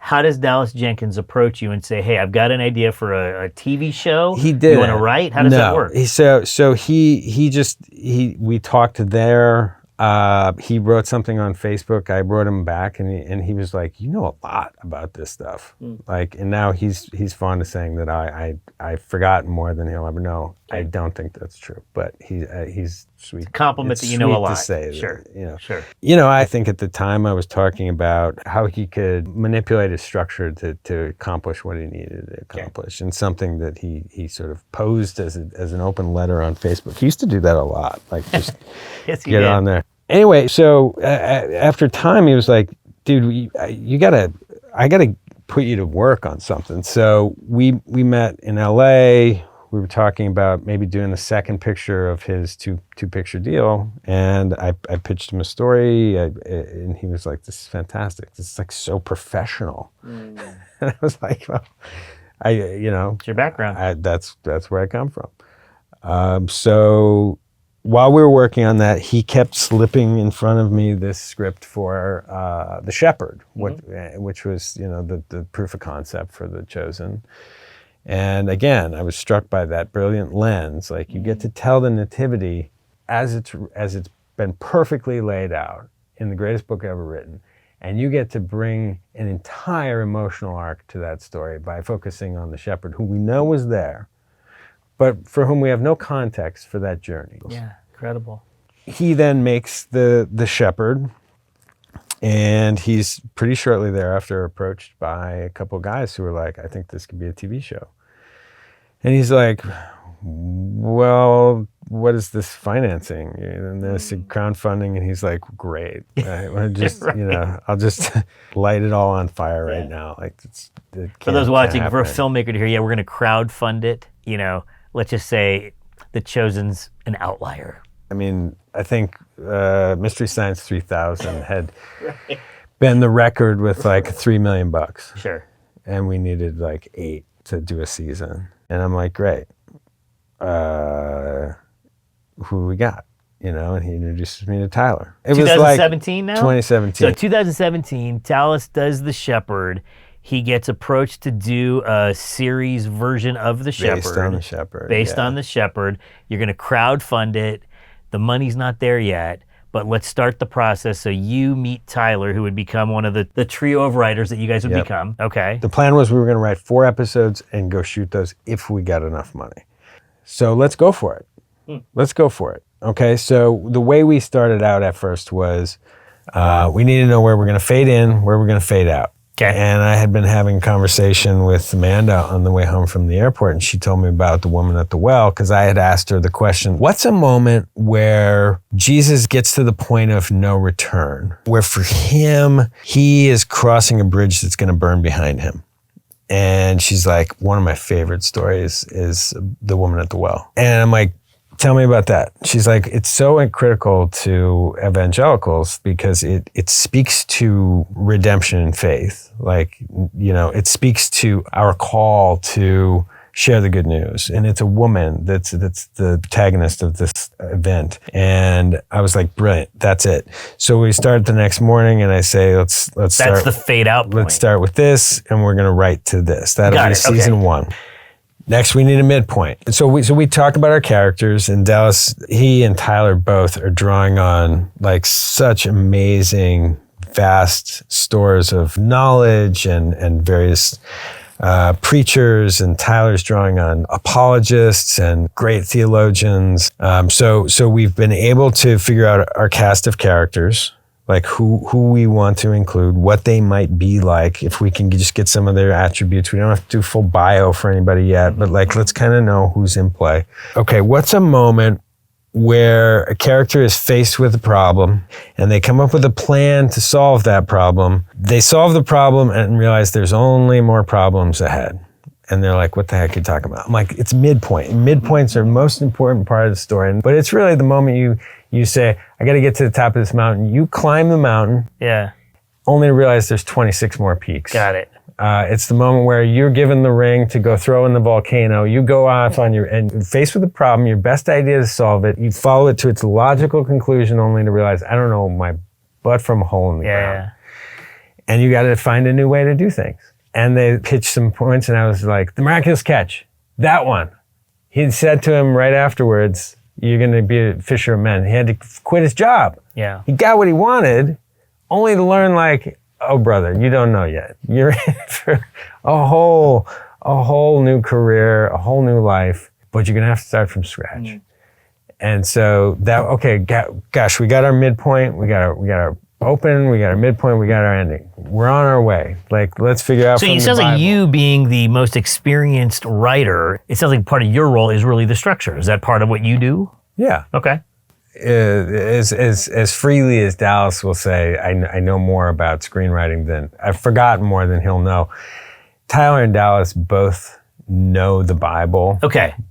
how does Dallas Jenkins approach you and say, "Hey, I've got an idea for a TV show. He did. You want to write? How does that work?" We talked there. He wrote something on Facebook. I wrote him back, and he was like, "You know a lot about this stuff." And now he's fond of saying that I've forgotten more than he'll ever know. I don't think that's true, but he's sweet. It's a compliment it's that you know a lot. To say sure, that, sure. I think at the time I was talking about how he could manipulate his structure to accomplish what he needed to accomplish, and something that he sort of posed as an open letter on Facebook. He used to do that a lot, like just Yes, he get did. on there. Anyway, so after time, he was like, "Dude, I gotta put you to work on something." So we met in LA. We were talking about maybe doing the second picture of his two picture deal, and I pitched him a story, and he was like, "This is fantastic. This is like so professional." And I was like, "Well, It's your background. that's where I come from." So while we were working on that, he kept slipping in front of me this script for The Shepherd, which was the proof of concept for The Chosen. And again, I was struck by that brilliant lens. Like, you get to tell the nativity as it's been perfectly laid out in the greatest book ever written, and you get to bring an entire emotional arc to that story by focusing on the shepherd, who we know was there, but for whom we have no context for that journey. Yeah, incredible. He then makes the shepherd, and he's pretty shortly thereafter approached by a couple of guys who were like, "I think this could be a TV show." And he's like, "Well, what is this financing?" And there's crowdfunding, and he's like, "Great. I'll just, Right. I'll just light it all on fire right now." Like, For those watching, for a filmmaker to hear, we're going to crowdfund it. Let's just say The Chosen's an outlier. I mean, I think Mystery Science 3000 had been the record with like $3 million. Sure. And we needed like 8 to do a season. And I'm like, "Great. Who we got?" And he introduces me to Tyler. It 2017 was like now? 2017. So 2017, Dallas does The Shepherd. He gets approached to do a series version of The Shepherd. Based on The Shepherd. Based on The Shepherd. You're going to crowdfund it. The money's not there yet, but let's start the process. So you meet Tyler, who would become one of the trio of writers that you guys would become. Okay. The plan was we were going to write 4 episodes and go shoot those if we got enough money. So let's go for it. Let's go for it. Okay, so the way we started out at first was we needed to know where we're going to fade in, where we're going to fade out. Okay. And I had been having a conversation with Amanda on the way home from the airport, and she told me about the woman at the well, because I had asked her the question, what's a moment where Jesus gets to the point of no return, where for him, he is crossing a bridge that's going to burn behind him? And she's like, one of my favorite stories is the woman at the well. And I'm like, tell me about that. She's like, it's so critical to evangelicals because it speaks to redemption and faith. Like, it speaks to our call to share the good news. And it's a woman that's the protagonist of this event. And I was like, brilliant, that's it. So we start the next morning, and I say, let's start. That's the fade out point. Let's start with this, and we're going to write to this. That'll be season 1. Next, we need a midpoint. And so we talk about our characters, and Dallas, he and Tyler both are drawing on like such amazing, vast stores of knowledge and various preachers, and Tyler's drawing on apologists and great theologians. So we've been able to figure out our cast of characters, like who we want to include, what they might be like, if we can just get some of their attributes. We don't have to do full bio for anybody yet, but like, let's kind of know who's in play. Okay, what's a moment where a character is faced with a problem and they come up with a plan to solve that problem? They solve the problem and realize there's only more problems ahead. And they're like, what the heck are you talking about? I'm like, it's midpoint. Midpoints are the most important part of the story. But it's really the moment you say, I got to get to the top of this mountain. You climb the mountain. Yeah. Only to realize there's 26 more peaks. Got it. It's the moment where you're given the ring to go throw in the volcano. You go off and faced with a problem, your best idea to solve it. You follow it to its logical conclusion only to realize, I don't know my butt from a hole in the ground. and you got to find a new way to do things. And they pitched some points, and I was like, the miraculous catch, that one. He said to him right afterwards, you're going to be a fisher of men. He had to quit his job. Yeah. He got what he wanted, only to learn like, oh, brother, you don't know yet. You're in for a whole new career, a whole new life, but you're going to have to start from scratch. Mm. And so gosh, we got our midpoint, we got our open, we got our midpoint, we got our ending. We're on our way. Like, let's figure out. So it sounds like you being the most experienced writer, it sounds like part of your role is really the structure. Is that part of what you do? Yeah. Okay. As freely as Dallas will say, I know more about screenwriting than I've forgotten more than he'll know. Tyler and Dallas both know the Bible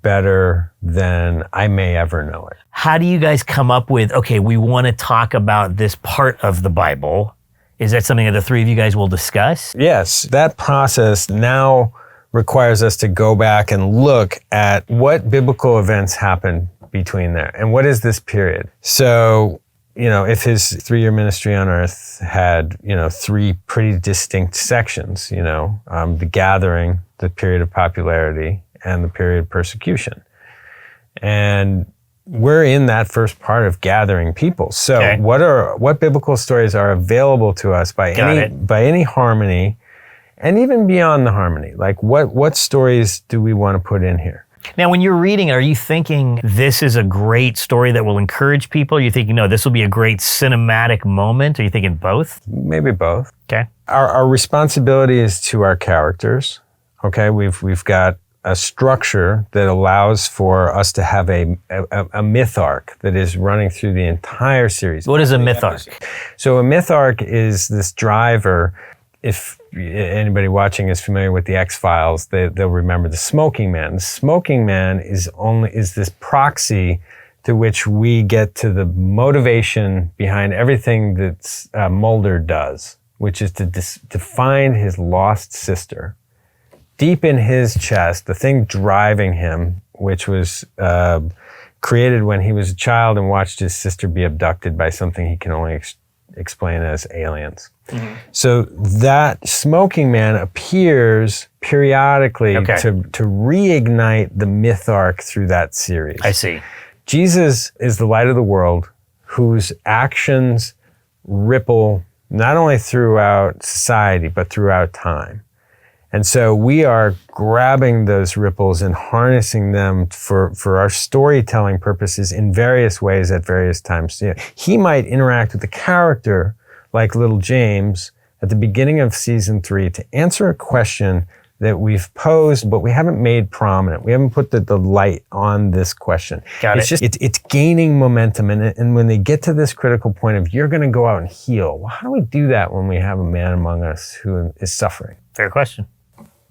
better than I may ever know it. How do you guys come up with, okay, we want to talk about this part of the Bible? Is that something that the three of you guys will discuss? Yes, that process now requires us to go back and look at what biblical events happened between there and what is this period. So, if his 3-year ministry on earth had, 3 pretty distinct sections, the gathering, the period of popularity, and the period of persecution. And we're in that first part of gathering people. So what biblical stories are available to us by any harmony, and even beyond the harmony? Like what stories do we want to put in here? Now, when you're reading, are you thinking this is a great story that will encourage people? Are you thinking, no, this will be a great cinematic moment? Are you thinking both? Maybe both. Okay. Our responsibility is to our characters. Okay, we've got a structure that allows for us to have a myth arc that is running through the entire series. What is a myth arc? So a myth arc is this driver. If anybody watching is familiar with the X-Files, they'll remember the Smoking Man. The Smoking Man is this proxy to which we get to the motivation behind everything that Mulder does, which is to find his lost sister. Deep in his chest, the thing driving him, which was created when he was a child and watched his sister be abducted by something he can only explain as aliens. Mm-hmm. So that Smoking Man appears periodically to reignite the myth arc through that series. I see. Jesus is the light of the world whose actions ripple not only throughout society, but throughout time. And so we are grabbing those ripples and harnessing them for our storytelling purposes in various ways at various times. He might interact with the character like little James at the beginning of season 3 to answer a question that we've posed, but we haven't made prominent. We haven't put the light on this question. It's gaining momentum. And when they get to this critical point of, you're going to go out and heal. Well, how do we do that when we have a man among us who is suffering? Fair question.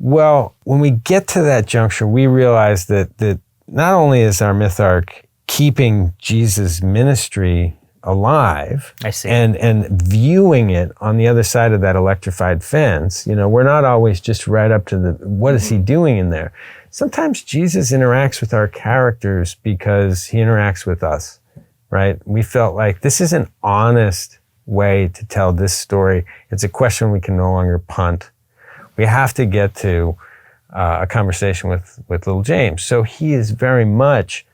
Well, when we get to that juncture, we realize that not only is our myth arc keeping Jesus' ministry alive, I see, and viewing it on the other side of that electrified fence, we're not always just right up to what is he doing in there. Sometimes Jesus interacts with our characters because he interacts with us, right? We felt like this is an honest way to tell this story. It's a question we can no longer punt. We have to get to a conversation with little James. So he is very much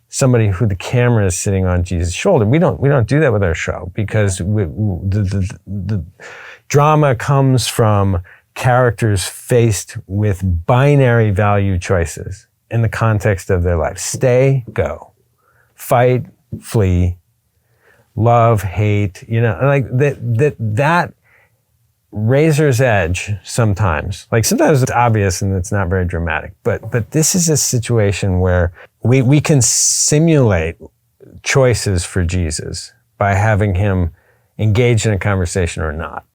somebody who the camera is sitting on Jesus' shoulder. We don't do that with our show because the drama comes from characters faced with binary value choices in the context of their life. Stay, go. Fight, flee. Love, hate. Like that razor's edge sometimes. Like sometimes it's obvious and it's not very dramatic. But this is a situation where we can simulate choices for Jesus by having him engage in a conversation or not.